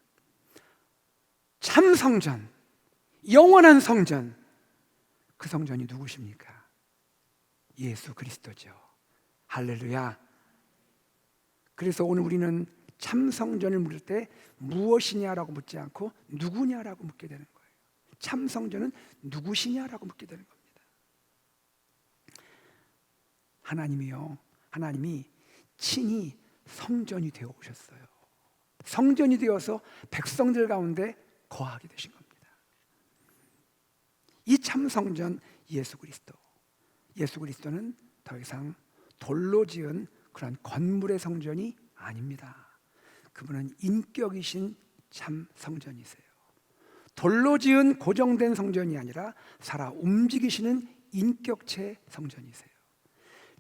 참 성전, 영원한 성전, 그 성전이 누구십니까? 예수 그리스도죠. 할렐루야. 그래서 오늘 우리는 참 성전을 물을 때 무엇이냐라고 묻지 않고 누구냐라고 묻게 되는 거예요. 참 성전은 누구시냐라고 묻게 되는 겁니다. 하나님이 친히 성전이 되어 오셨어요. 성전이 되어서 백성들 가운데 거하게 되신 겁니다. 이 참 성전 예수 그리스도는 더 이상 돌로 지은 그런 건물의 성전이 아닙니다. 그분은 인격이신 참 성전이세요. 돌로 지은 고정된 성전이 아니라 살아 움직이시는 인격체 성전이세요.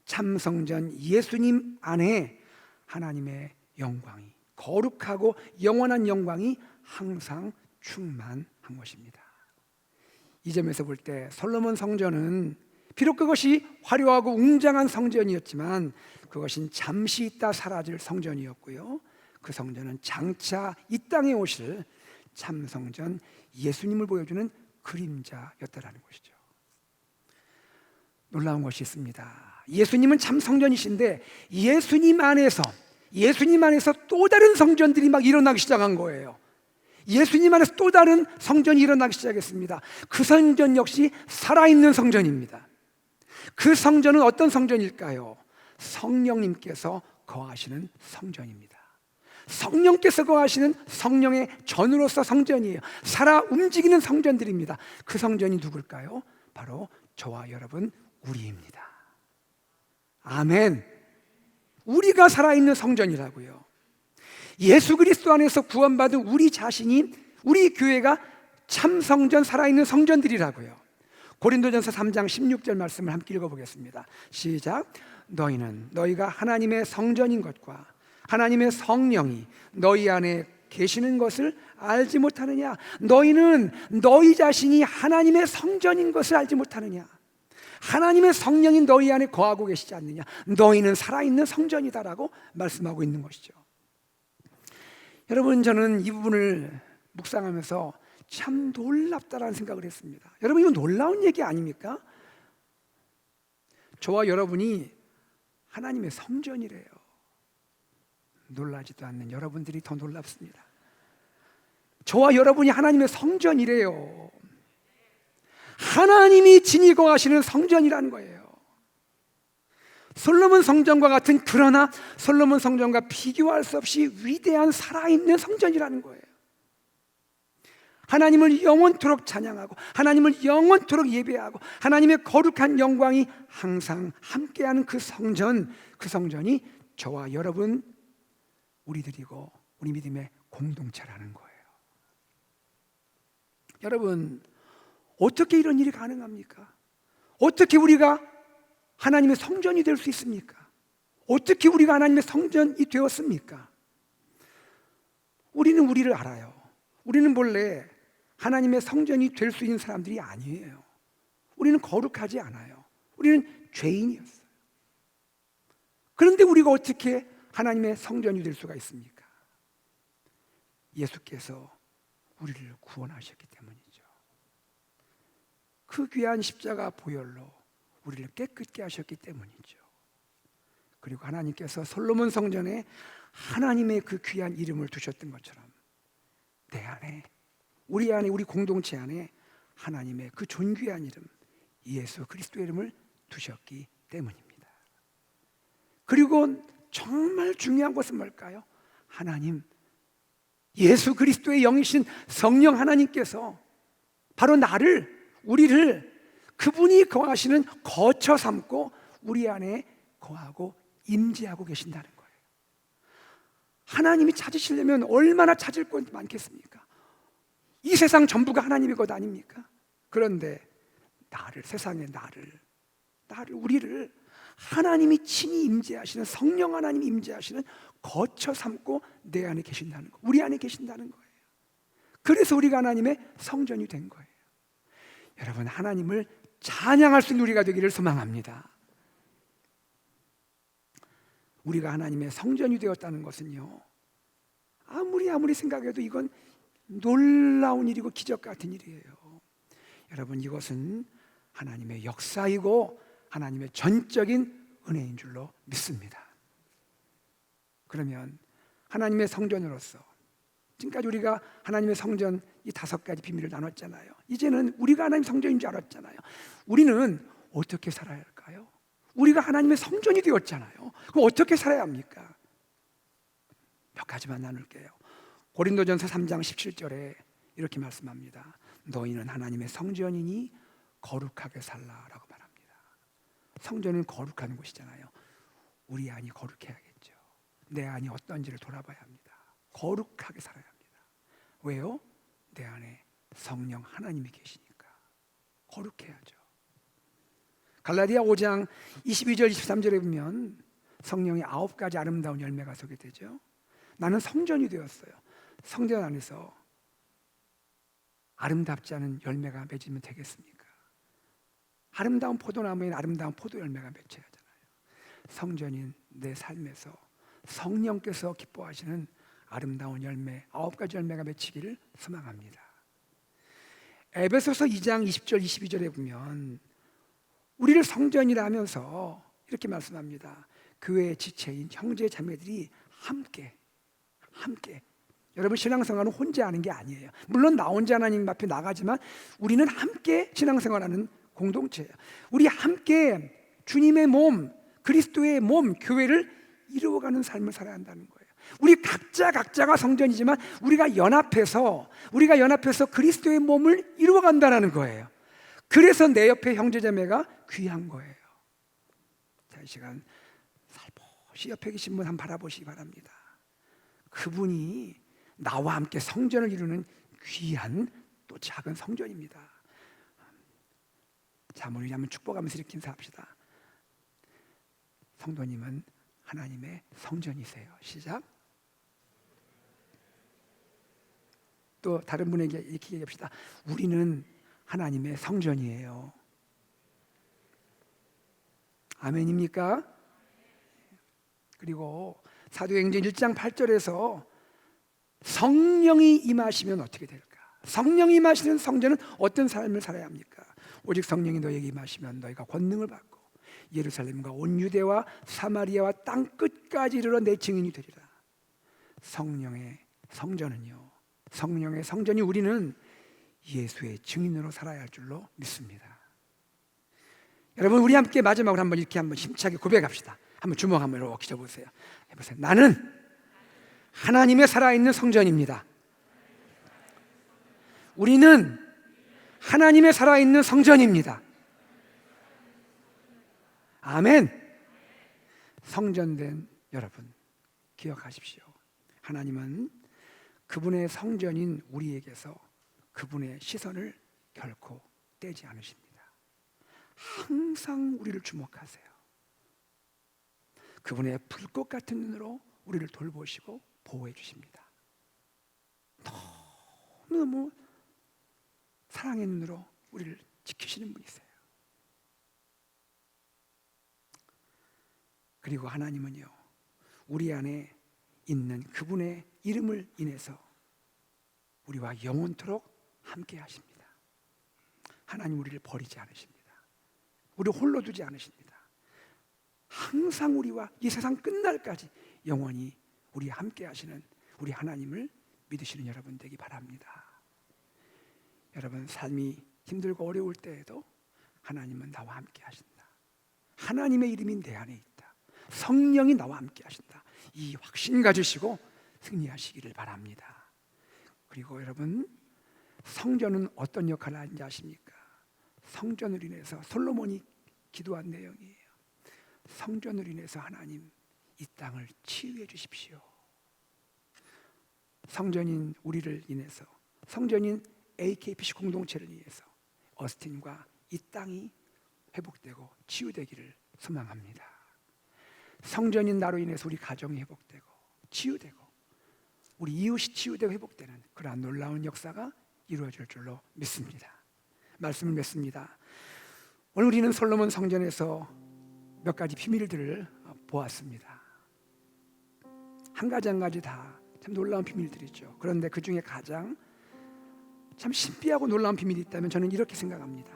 참 성전 예수님 안에 하나님의 영광이, 거룩하고 영원한 영광이 항상 충만한 것입니다. 이 점에서 볼 때 솔로몬 성전은 비록 그것이 화려하고 웅장한 성전이었지만 그것은 잠시 있다 사라질 성전이었고요, 그 성전은 장차 이 땅에 오실 참 성전 예수님을 보여주는 그림자였다라는 것이죠. 놀라운 것이 있습니다. 예수님은 참 성전이신데 예수님 안에서 또 다른 성전들이 막 일어나기 시작한 거예요. 예수님 안에서 또 다른 성전이 일어나기 시작했습니다. 그 성전 역시 살아있는 성전입니다. 그 성전은 어떤 성전일까요? 성령님께서 거하시는 성전입니다. 성령께서 거하시는 성령의 전으로서 성전이에요. 살아 움직이는 성전들입니다. 그 성전이 누굴까요? 바로 저와 여러분 우리입니다. 아멘. 우리가 살아있는 성전이라고요. 예수 그리스도 안에서 구원받은 우리 자신이, 우리 교회가 참 성전, 살아있는 성전들이라고요. 고린도전서 3장 16절 말씀을 함께 읽어보겠습니다. 시작. 너희가 하나님의 성전인 것과 하나님의 성령이 너희 안에 계시는 것을 알지 못하느냐? 너희는 너희 자신이 하나님의 성전인 것을 알지 못하느냐? 하나님의 성령이 너희 안에 거하고 계시지 않느냐? 너희는 살아있는 성전이다라고 말씀하고 있는 것이죠. 여러분, 저는 이 부분을 묵상하면서 참 놀랍다라는 생각을 했습니다. 여러분, 이거 놀라운 얘기 아닙니까? 저와 여러분이 하나님의 성전이래요. 놀라지도 않는 여러분들이 더 놀랍습니다. 저와 여러분이 하나님의 성전이래요. 하나님이 친히 거하시는 성전이라는 거예요. 솔로몬 성전과 같은, 그러나 솔로몬 성전과 비교할 수 없이 위대한 살아있는 성전이라는 거예요. 하나님을 영원토록 찬양하고 하나님을 영원토록 예배하고 하나님의 거룩한 영광이 항상 함께하는 그 성전이 저와 여러분, 우리들이고 우리 믿음의 공동체라는 거예요. 여러분, 어떻게 이런 일이 가능합니까? 어떻게 우리가 하나님의 성전이 될 수 있습니까? 어떻게 우리가 하나님의 성전이 되었습니까? 우리는 우리를 알아요. 우리는 본래 하나님의 성전이 될 수 있는 사람들이 아니에요. 우리는 거룩하지 않아요. 우리는 죄인이었어요. 그런데 우리가 어떻게 하나님의 성전이 될 수가 있습니까? 예수께서 우리를 구원하셨기 때문이죠. 그 귀한 십자가 보혈로 우리를 깨끗게 하셨기 때문이죠. 그리고 하나님께서 솔로몬 성전에 하나님의 그 귀한 이름을 두셨던 것처럼 내 안에, 우리 안에, 우리 공동체 안에 하나님의 그 존귀한 이름, 예수 그리스도의 이름을 두셨기 때문입니다. 그리고 정말 중요한 것은 뭘까요? 하나님, 예수 그리스도의 영이신 성령 하나님께서 바로 우리를 그분이 거하시는 거처 삼고 우리 안에 거하고 임재하고 계신다는 거예요. 하나님이 찾으시려면 얼마나 찾을 것 많겠습니까? 이 세상 전부가 하나님의 것 아닙니까? 그런데 세상의 우리를 하나님이 친히 임재하시는, 성령 하나님이 임재하시는 거처 삼고 내 안에 계신다는 거, 우리 안에 계신다는 거예요. 그래서 우리가 하나님의 성전이 된 거예요. 여러분, 하나님을 찬양할 수 있는 우리가 되기를 소망합니다. 우리가 하나님의 성전이 되었다는 것은요, 아무리 생각해도 이건 놀라운 일이고 기적 같은 일이에요. 여러분, 이것은 하나님의 역사이고 하나님의 전적인 은혜인 줄로 믿습니다. 그러면 하나님의 성전으로서 지금까지 우리가 하나님의 성전 이 5가지 비밀을 나눴잖아요. 이제는 우리가 하나님의 성전인 줄 알았잖아요. 우리는 어떻게 살아야 할까요? 우리가 하나님의 성전이 되었잖아요. 그럼 어떻게 살아야 합니까? 몇 가지만 나눌게요. 고린도전서 3장 17절에 이렇게 말씀합니다. 너희는 하나님의 성전이니 거룩하게 살라라고 말합니다. 성전은 거룩한 곳이잖아요. 우리 안이 거룩해야겠죠. 내 안이 어떤지를 돌아봐야 합니다. 거룩하게 살아야 합니다. 왜요? 내 안에 성령 하나님이 계시니까 거룩해야죠. 갈라디아 5장 22절 23절에 보면 성령의 9가지 아름다운 열매가 소개되죠. 나는 성전이 되었어요. 성전 안에서 아름답지 않은 열매가 맺으면 되겠습니까? 아름다운 포도나무엔 아름다운 포도 열매가 맺혀야 하잖아요. 성전인 내 삶에서 성령께서 기뻐하시는 아름다운 열매 9가지 열매가 맺히기를 소망합니다. 에베소서 2장 20절 22절에 보면 우리를 성전이라 하면서 이렇게 말씀합니다. 교회의 지체인 형제 자매들이 함께 여러분 신앙생활은 혼자 하는 게 아니에요. 물론 나 혼자 하나님 앞에 나가지만 우리는 함께 신앙생활하는 공동체예요. 우리 함께 주님의 몸, 그리스도의 몸, 교회를 이루어가는 삶을 살아야 한다는 거예요. 우리 각자가 성전이지만 우리가 연합해서 그리스도의 몸을 이루어간다는 거예요. 그래서 내 옆에 형제자매가 귀한 거예요. 자, 이 시간 살포시 옆에 계신 분 한번 바라보시기 바랍니다. 그분이 나와 함께 성전을 이루는 귀한 또 작은 성전입니다. 자, 우리 한번 축복하면서 이렇게 인사합시다. 성도님은 하나님의 성전이세요. 시작. 또 다른 분에게 이렇게 얘기합시다. 우리는 하나님의 성전이에요. 아멘입니까? 그리고 사도행전 1장 8절에서 성령이 임하시면 어떻게 될까? 성령이 임하시는 성전은 어떤 삶을 살아야 합니까? 오직 성령이 너에게 임하시면 너희가 권능을 받고 예루살렘과 온 유대와 사마리아와 땅 끝까지 이르러 내 증인이 되리라. 성령의 성전은요, 성령의 성전이 우리는 예수의 증인으로 살아야 할 줄로 믿습니다. 여러분, 우리 함께 마지막으로 한번 이렇게 한번 힘차게 고백합시다. 한번 주먹 한번 이렇게 져보세요. 해보세요. 나는 하나님의 살아있는 성전입니다. 우리는 하나님의 살아있는 성전입니다. 아멘. 성전된 여러분 기억하십시오. 하나님은 그분의 성전인 우리에게서 그분의 시선을 결코 떼지 않으십니다. 항상 우리를 주목하세요. 그분의 불꽃 같은 눈으로 우리를 돌보시고 보호해 주십니다. 너무 사랑의 눈으로 우리를 지키시는 분이세요. 그리고 하나님은요, 우리 안에 있는 그분의 이름을 인해서 우리와 영원토록 함께 하십니다. 하나님 우리를 버리지 않으십니다. 우리를 홀로 두지 않으십니다. 항상 우리와 이 세상 끝날까지 영원히 우리 함께 하시는 우리 하나님을 믿으시는 여러분 되기 바랍니다. 여러분, 삶이 힘들고 어려울 때에도 하나님은 나와 함께 하신다. 하나님의 이름이 내 안에 있다. 성령이 나와 함께 하신다. 이 확신 가지시고 승리하시기를 바랍니다. 그리고 여러분, 성전은 어떤 역할을 하는지 아십니까? 성전을 인해서 솔로몬이 기도한 내용이에요. 성전을 인해서 하나님 이 땅을 치유해 주십시오. 성전인 우리를 인해서, 성전인 AKPC 공동체를 위해서 어스틴과 이 땅이 회복되고 치유되기를 소망합니다. 성전인 나로 인해서 우리 가정이 회복되고 치유되고 우리 이웃이 치유되고 회복되는 그러한 놀라운 역사가 이루어질 줄로 믿습니다. 말씀을 맺습니다. 오늘 우리는 솔로몬 성전에서 몇 가지 비밀들을 보았습니다. 한 가지 한 가지 다 참 놀라운 비밀들이죠. 그런데 그 중에 가장 참 신비하고 놀라운 비밀이 있다면 저는 이렇게 생각합니다.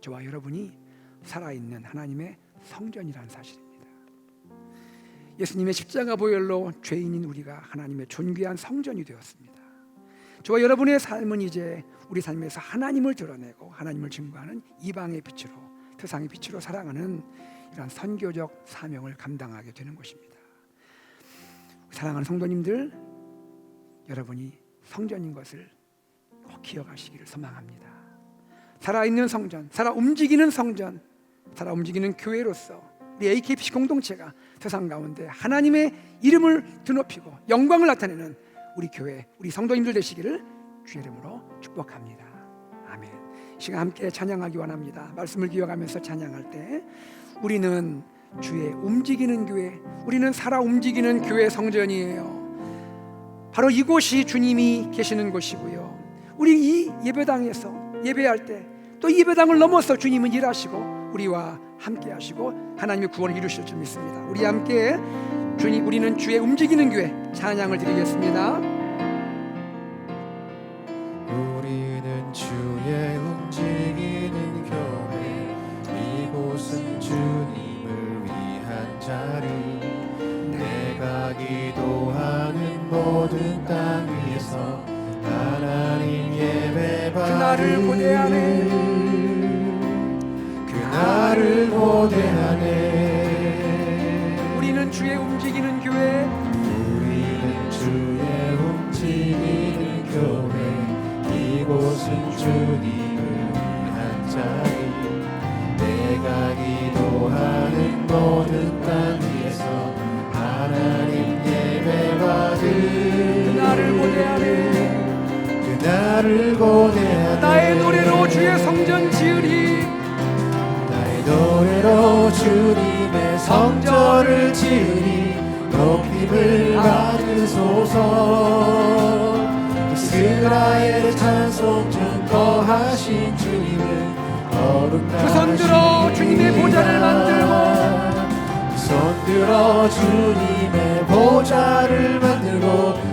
저와 여러분이 살아있는 하나님의 성전이라는 사실입니다. 예수님의 십자가 보혈로 죄인인 우리가 하나님의 존귀한 성전이 되었습니다. 저와 여러분의 삶은 이제 우리 삶에서 하나님을 드러내고 하나님을 증거하는 이방의 빛으로, 세상의 빛으로 살아가는 이런 선교적 사명을 감당하게 되는 것입니다. 사랑하는 성도님들, 여러분이 성전인 것을 꼭 기억하시기를 소망합니다. 살아있는 성전, 살아 움직이는 성전, 살아 움직이는 교회로서 우리 AKPC 공동체가 세상 가운데 하나님의 이름을 드높이고 영광을 나타내는 우리 교회, 우리 성도님들 되시기를 주의 이름으로 축복합니다. 아멘. 시간 함께 찬양하기 원합니다. 말씀을 기억하면서 찬양할 때 우리는 주의 움직이는 교회, 우리는 살아 움직이는 교회 성전이에요. 바로 이곳이 주님이 계시는 곳이고요. 우리 이 예배당에서 예배할 때 또 예배당을 넘어서 주님은 일하시고 우리와 함께 하시고 하나님의 구원을 이루실 줄 믿습니다. 우리 함께 주님, 우리는 주의 움직이는 교회 찬양을 드리겠습니다. 우리는 주의 움직이는 교회, 이곳은 주님을 위한 자리. 내가 기도하는 모든 땅 위에서 하나님 예배 그날을 고대하네. 그날을 고대하네. 우리는 주의 움직이는 교회, 우리는 주의 움직이는 교회, 이곳은 주님을 위한 자리. 내가 기도하는 모든 땅 위에서 하나님 예배 받을 그날을 고대하네. 그날을 고대하네. 나의 노래로 주의 성전 지으리. 나의 노래로 주님의 성전을 지으리. 높임을 받으소서. 이스라엘의 찬송 중 거하신 주님을 거룩하신. 그 손 들어 주님의 보좌를 만들고, 그 손 들어 주님의 보좌를 만들고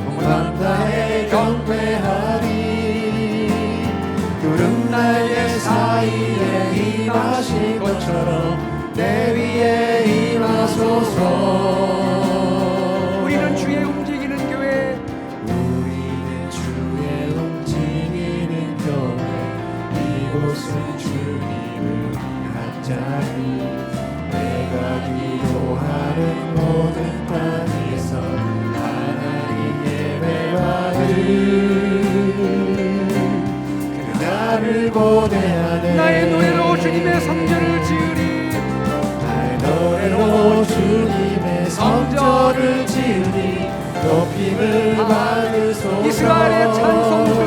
온 밤 다해 경배하리. 구름 날개 사이에 임하신 것처럼 내 위에 임하소서. 우리는 주의 움직이는 교회, 우리는 주의 움직이는 교회, 이곳은 주님을 위한 자리. 내가 기도하는 모든 땅 위에서 하나님 예배 받을 그날을 고대하네. 나의 노래로 주님의 성전을 지으리. 나의 노래로 주님의 성전을 지으리. 높임을 받으소서. 이스라엘의 찬송 중,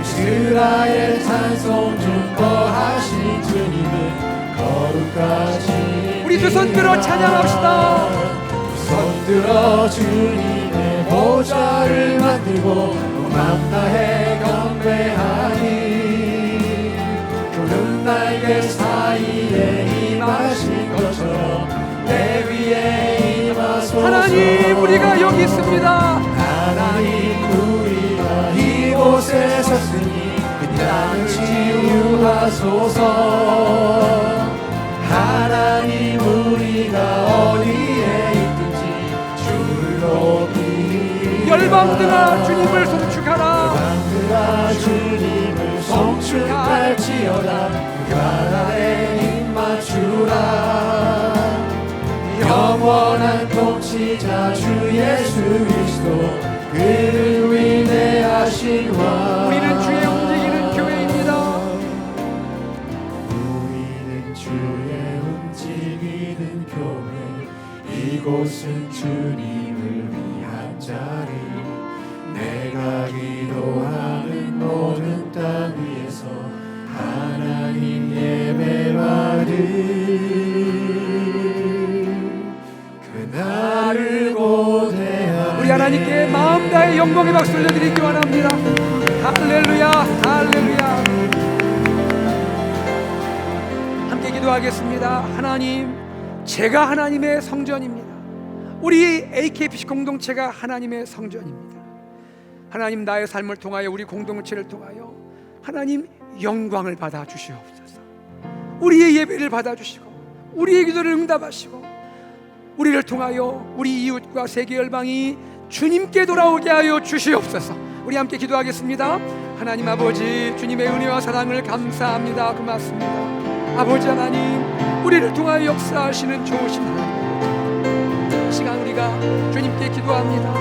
이스라엘 찬송 중 거하신 주님은 거룩하신. 우리 두 손 들어 찬양합시다. 두 손 들어 주님의 보좌를 만들고 맘 다해 경배하니. 구름 날개 사이에 임하신 것처럼 내 위에 임하소서. 하나님, 우리가 여기 있습니다. 하나님, 우리가 이곳에 섰으니 이 땅을 치유하소서. 하나님, 우리가 어디에 있든지 주를 높이리. 열방들아 주님을 송축하라. 열방들아 주님을 송축할지어다. 그 바다에 힘 맞추라. 영원한 통치자 주 예수 그리스도, 그를 위대하신 왕. 우리는 주의 움직이는 교회입니다. 우리는 주의 움직이는 교회, 이곳은 주님을 위한 자리. 내가 기도하는 모든 땅 위에서 하나님 예배 받을 그날을 고대하네. 우리 하나님께 마음 다해 영광의 박수 올려드리기 원합니다. 할렐루야, 할렐루야. 함께 기도하겠습니다. 하나님, 제가 하나님의 성전입니다. 우리 AKPC 공동체가 하나님의 성전입니다. 하나님, 나의 삶을 통하여 우리 공동체를 통하여 하나님 영광을 받아 주시옵소서. 우리의 예배를 받아 주시고 우리의 기도를 응답하시고 우리를 통하여 우리 이웃과 세계 열방이 주님께 돌아오게 하여 주시옵소서. 우리 함께 기도하겠습니다. 하나님 아버지, 주님의 은혜와 사랑을 감사합니다. 고맙습니다. 아버지 하나님, 우리를 통하여 역사하시는 좋으신 하나님, 이 시간 우리가 주님께 기도합니다.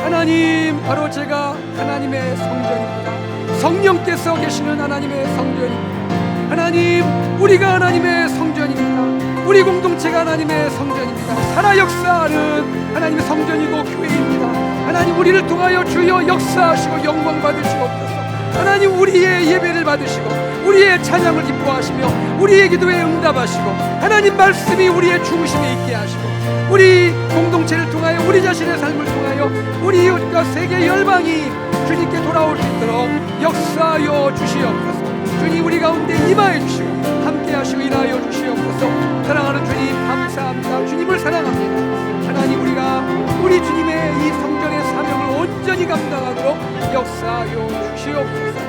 하나님, 바로 제가 하나님의 성전입니다. 성령께서 계시는 하나님의 성전입니다. 하나님, 우리가 하나님의 성전입니다. 우리 공동체가 하나님의 성전입니다. 살아 역사하는 하나님의 성전이고 교회입니다. 하나님, 우리를 통하여 주여 역사하시고 영광 받으시옵소서. 하나님, 우리의 예배를 받으시고 우리의 찬양을 기뻐하시며 우리의 기도에 응답하시고 하나님 말씀이 우리의 중심에 있게 하시고 우리 공동체를 통하여 우리 자신의 삶을 통하여 우리 이웃과 세계 열방이 주님께 돌아올 수 있도록 역사하여 주시옵소서. 주님, 우리 가운데 임하여 주시고 함께 하시고 일하여 주시옵소서. 사랑하는 주님, 감사합니다. 주님을 사랑합니다. 하나님, 우리가 우리 주님의 이 성전의 사명을 온전히 감당하도록 역사하여 주시옵소서.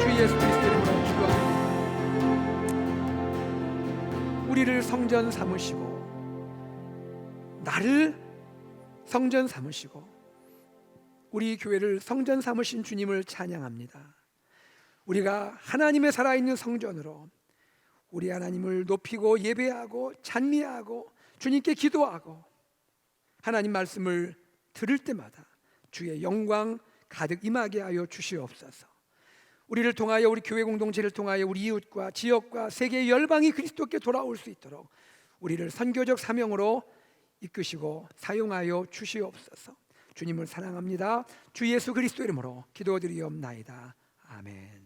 주 예수 그리스도의 이름으로 기도합니다. 우리를 성전 삼으시고 나를 성전 삼으시고 우리 교회를 성전 삼으신 주님을 찬양합니다. 우리가 하나님의 살아있는 성전으로 우리 하나님을 높이고 예배하고 찬미하고 주님께 기도하고 하나님 말씀을 들을 때마다 주의 영광 가득 임하게 하여 주시옵소서. 우리를 통하여 우리 교회 공동체를 통하여 우리 이웃과 지역과 세계 열방이 그리스도께 돌아올 수 있도록 우리를 선교적 사명으로 이끄시고 사용하여 주시옵소서. 주님을 사랑합니다. 주 예수 그리스도 이름으로 기도드리옵나이다. 아멘.